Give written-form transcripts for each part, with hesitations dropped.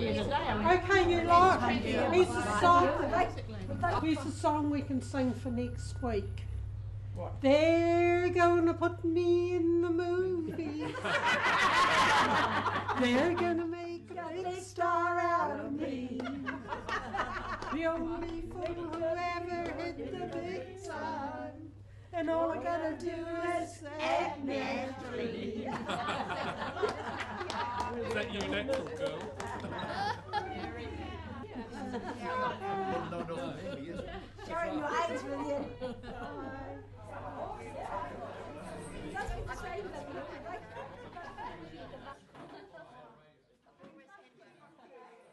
Okay, you lot, here's a song. Here's a song we can sing for next week. What? They're gonna put me in the movie. They're gonna make a big star out of me. The only fool who ever hit the big time. And all I gotta do is act naturally. Is that you natural, girl? Sharing your eyes with you.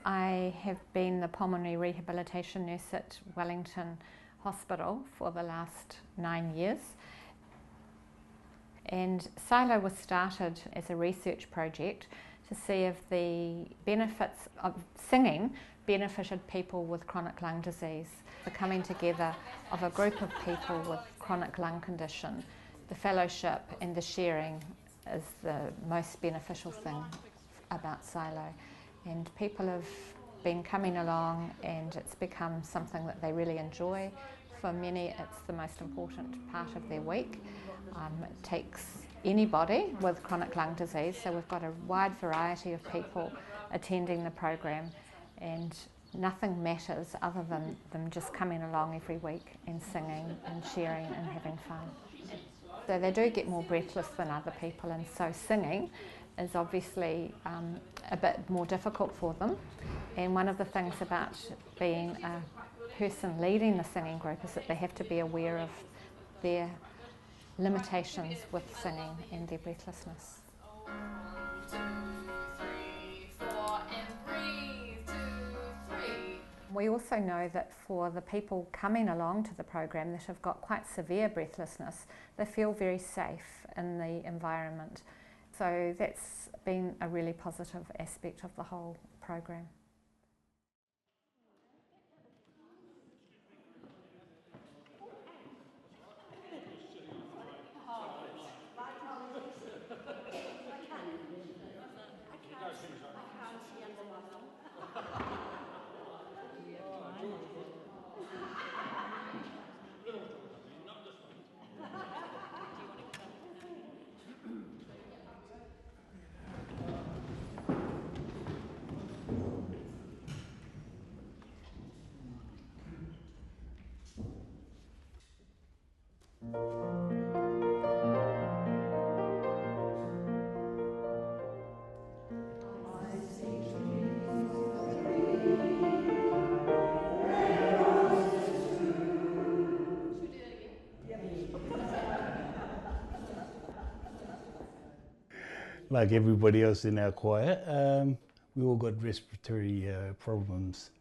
I have been the pulmonary rehabilitation nurse at Wellington Hospital for the last 9 years. And SYLO was started as a research project to see if the benefits of singing benefited people with chronic lung disease. The coming together of a group of people with chronic lung condition, the fellowship and the sharing is the most beneficial thing about SYLO. And people have been coming along and it's become something that they really enjoy. For many, it's the most important part of their week. It takes anybody with chronic lung disease, so we've got a wide variety of people attending the program, and nothing matters other than them just coming along every week and singing and sharing and having fun. So they do get more breathless than other people, and so singing is obviously a bit more difficult for them. And one of the things about being a person leading the singing group is that they have to be aware of their limitations with singing and their breathlessness. 1, 2, 3, 4, and breathe. 2, 3. We also know that for the people coming along to the program that have got quite severe breathlessness, they feel very safe in the environment. So that's been a really positive aspect of the whole program. Like everybody else in our choir, we all got respiratory problems.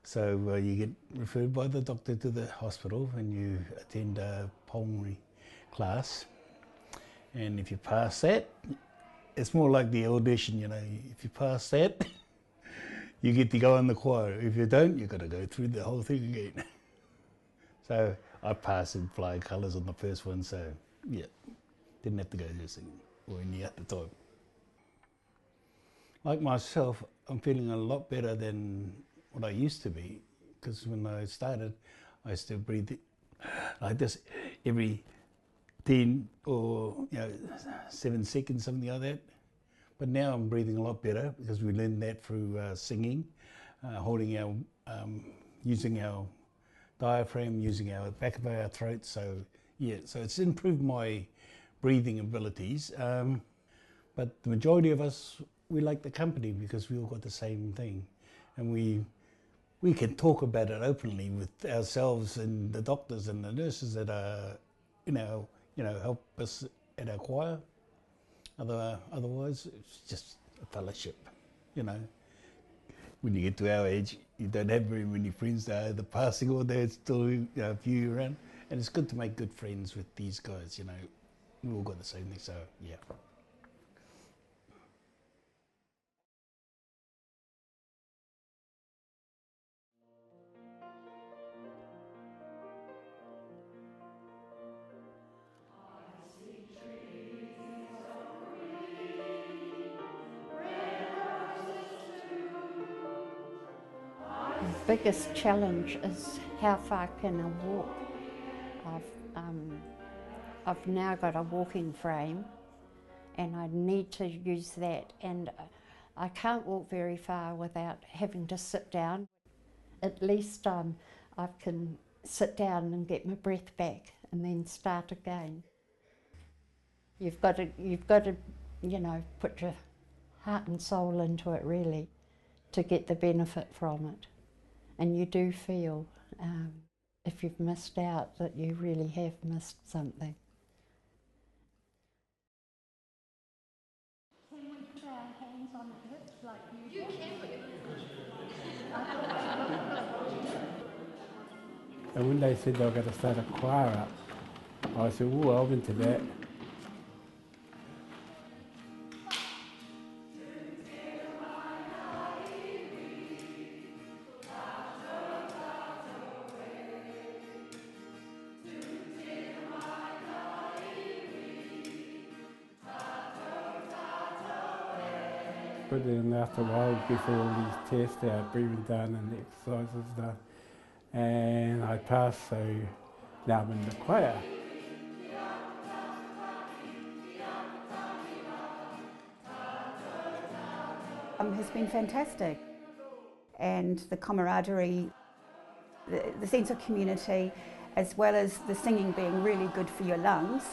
So you get referred by the doctor to the hospital and you attend a pulmonary class. And if you pass that, it's more like the audition, you know. If you pass that, you get to go in the choir. If you don't, you've got to go through the whole thing again. So I passed in flying colours on the first one, so yeah, didn't have to go to singing or any at the time. Like myself, I'm feeling a lot better than what I used to be, because when I started, I used to breathe like this every 10 or 7 seconds, something like that. But now I'm breathing a lot better because we learned that through singing, holding our, using our diaphragm, using our back of our throat. So yeah, so it's improved my breathing abilities. But the majority of us, we like the company because we all got the same thing, and we can talk about it openly with ourselves and the doctors and the nurses that are, help us at our choir. Otherwise, it's just a fellowship, you know. When you get to our age, you don't have very many friends. They're passing or there's still a few around, and it's good to make good friends with these guys. You know, we all got the same thing. So yeah. biggest challenge is how far can I walk. I've now got a walking frame and I need to use that, and I can't walk very far without having to sit down. At least I can sit down and get my breath back and then start again. You've got to, you know, put your heart and soul into it really to get the benefit from it. And you do feel, if you've missed out, that you really have missed something. Can we put our hands on the hips like you do? And when they said they were going to start a choir up, I said, oh, I'm into that. But then after a while, before all these tests, our breathing done and the exercises done, and I passed, so now I'm in the choir. Has been fantastic, and the camaraderie, the sense of community, as well as the singing being really good for your lungs,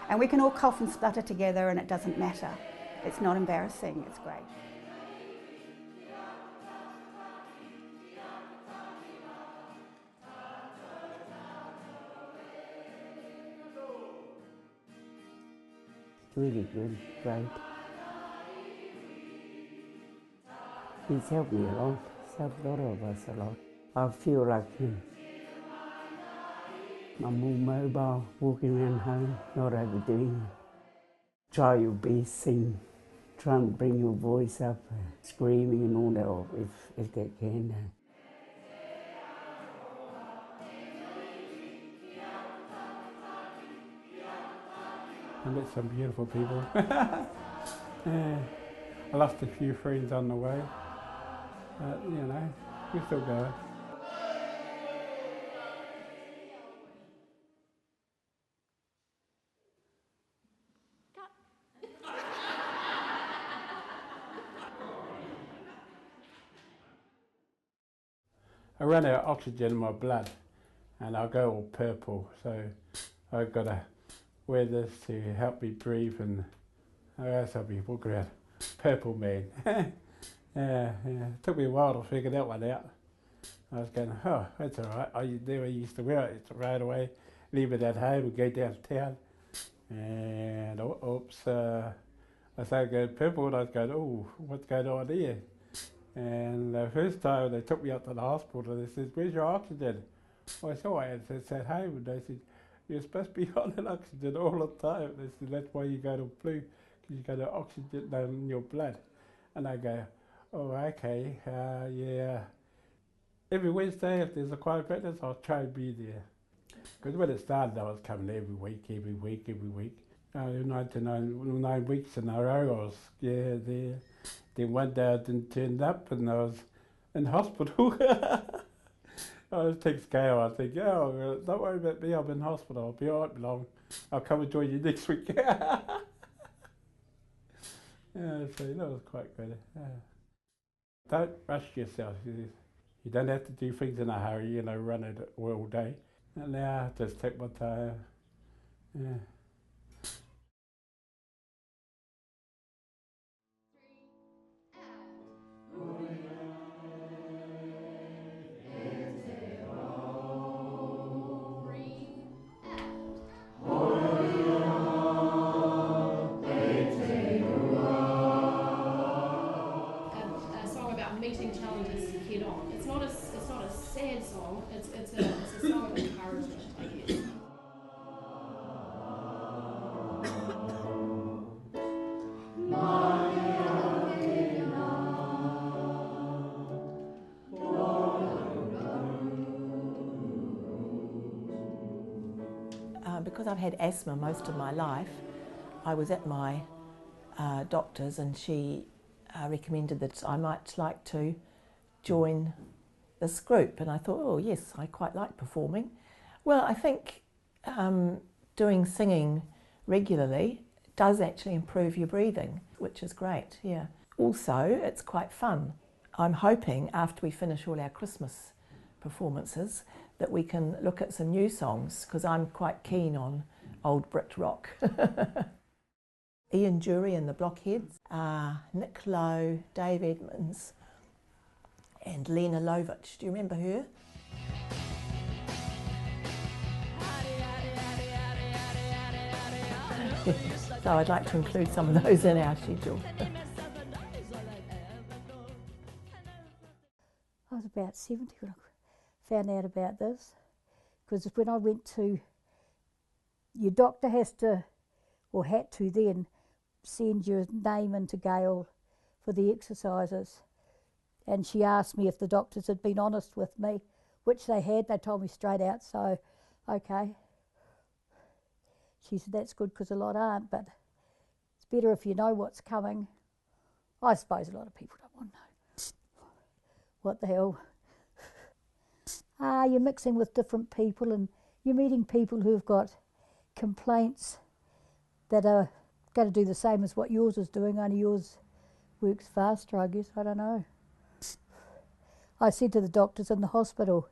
and we can all cough and splutter together and it doesn't matter. It's not embarrassing, it's great. Really good, great. He's helped me a lot, he's helped a lot of us a lot. I feel like I'm more mobile, walking around home, not overdoing it. Try your best, sing, try and bring your voice up, screaming and all that, if they can. I met some beautiful people. Yeah, I lost a few friends on the way, but you know, we're still going. I run out of oxygen in my blood and I go all purple, so I've got to wear this to help me breathe, and else I'll be walking around purple man. Yeah, it took me a while to figure that one out. I was going, oh, that's all right. I never used to wear it right away, leave it at home and go downtown. And oops, I started going purple and I was going, oh, what's going on here? And the first time they took me up to the hospital and they said, where's your oxygen? I said, oh, I had it at home. And they said, you're supposed to be on an oxygen all the time. They said, that's why you go to flu, because you got an oxygen down in your blood. And I go, oh, okay, yeah. Every Wednesday, if there's a choir practice, I'll try and be there. Because when it started, I was coming every week. 9 weeks in a row, I was there. Then one day I didn't turn up and I was in hospital. I was taking scale. I think, oh, don't worry about me, I'm in hospital. I'll be all right long. I'll come and join you next week. Yeah, so that was quite good. Don't rush yourself. You don't have to do things in a hurry, you know, run it all day. And now I just take my time. Yeah. Meeting challenges head on. It's not a sad song. It's a song of encouragement, I guess. Because I've had asthma most of my life, I was at my doctor's and she recommended that I might like to join this group, and I thought, oh yes, I quite like performing. Well, I think doing singing regularly does actually improve your breathing, which is great, yeah. Also, it's quite fun. I'm hoping after we finish all our Christmas performances that we can look at some new songs, because I'm quite keen on old Brit rock. Ian Jury and the Blockheads, Nick Lowe, Dave Edmunds and Lena Lovitch. Do you remember her? So I'd like to include some of those in our schedule. I was about 70 when I found out about this, because when I went to, your doctor has to, or had to then, send your name into Gail for the exercises. And she asked me if the doctors had been honest with me, which they had. They told me straight out, so okay. She said, that's good because a lot aren't, but it's better if you know what's coming. I suppose a lot of people don't want to know. What the hell? You're mixing with different people and you're meeting people who've got complaints that are going to do the same as what yours is doing, only yours works faster, I guess. I don't know. I said to the doctors in the hospital,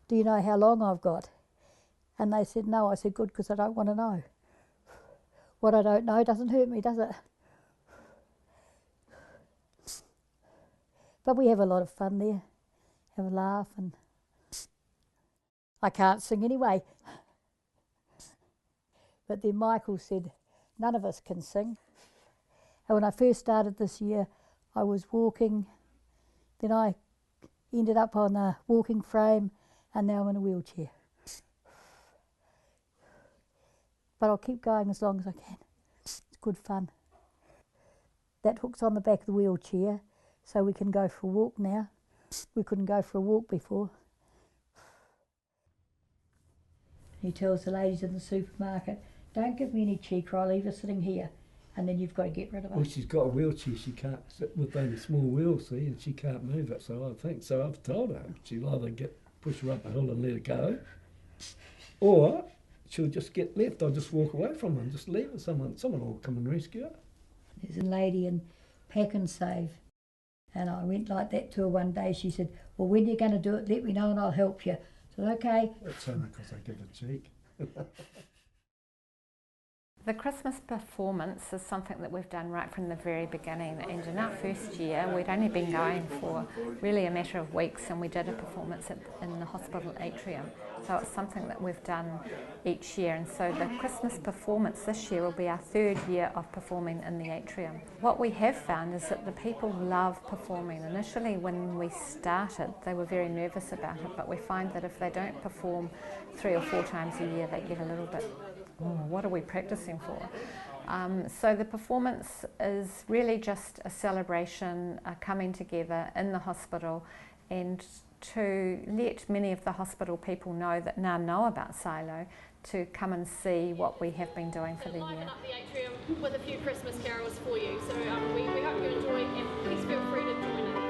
do you know how long I've got? And they said no. I said, good, because I don't want to know. What I don't know doesn't hurt me, does it? But we have a lot of fun there, have a laugh, and I can't sing anyway. But then Michael said, none of us can sing. And when I first started this year, I was walking, then I ended up on a walking frame, and now I'm in a wheelchair. But I'll keep going as long as I can. It's good fun. That hook's on the back of the wheelchair, so we can go for a walk now. We couldn't go for a walk before. He tells the ladies in the supermarket, don't give me any cheek or I'll leave her sitting here. And then you've got to get rid of her. Well, she's got a wheelchair, she can't sit with only small wheels, see, and she can't move it, so I think. So I've told her she'll either push her up a hill and let her go, or she'll just get left. I'll just walk away from her and just leave her. Someone will come and rescue her. There's a lady in Pack and Save, and I went like that to her one day. She said, well, when you're going to do it, let me know and I'll help you. I said, okay. That's only because I give her cheek. The Christmas performance is something that we've done right from the very beginning, and in our first year we'd only been going for really a matter of weeks, and we did a performance in the hospital atrium. So it's something that we've done each year, and so the Christmas performance this year will be our third year of performing in the atrium. What we have found is that the people love performing. Initially when we started they were very nervous about it, but we find that if they don't perform 3 or 4 times a year they get a little bit, oh, what are we practicing for? So the performance is really just a celebration, a coming together in the hospital, and to let many of the hospital people know that now know about SYLO, to come and see what we have been doing for the year. Liven up the atrium with a few Christmas carols for you, so we hope you enjoy, and please feel free to join in.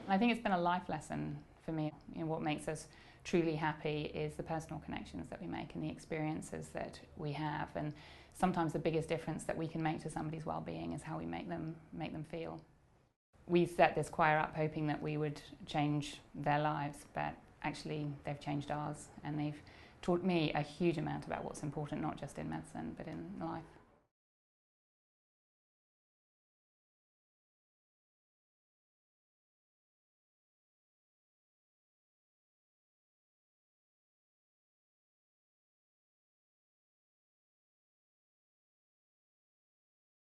I think it's been a life lesson for me. What makes us truly happy is the personal connections that we make and the experiences that we have. And sometimes the biggest difference that we can make to somebody's well-being is how we make them feel. we set this choir up hoping that we would change their lives, but actually they've changed ours, and they've taught me a huge amount about what's important, not just in medicine, but in life.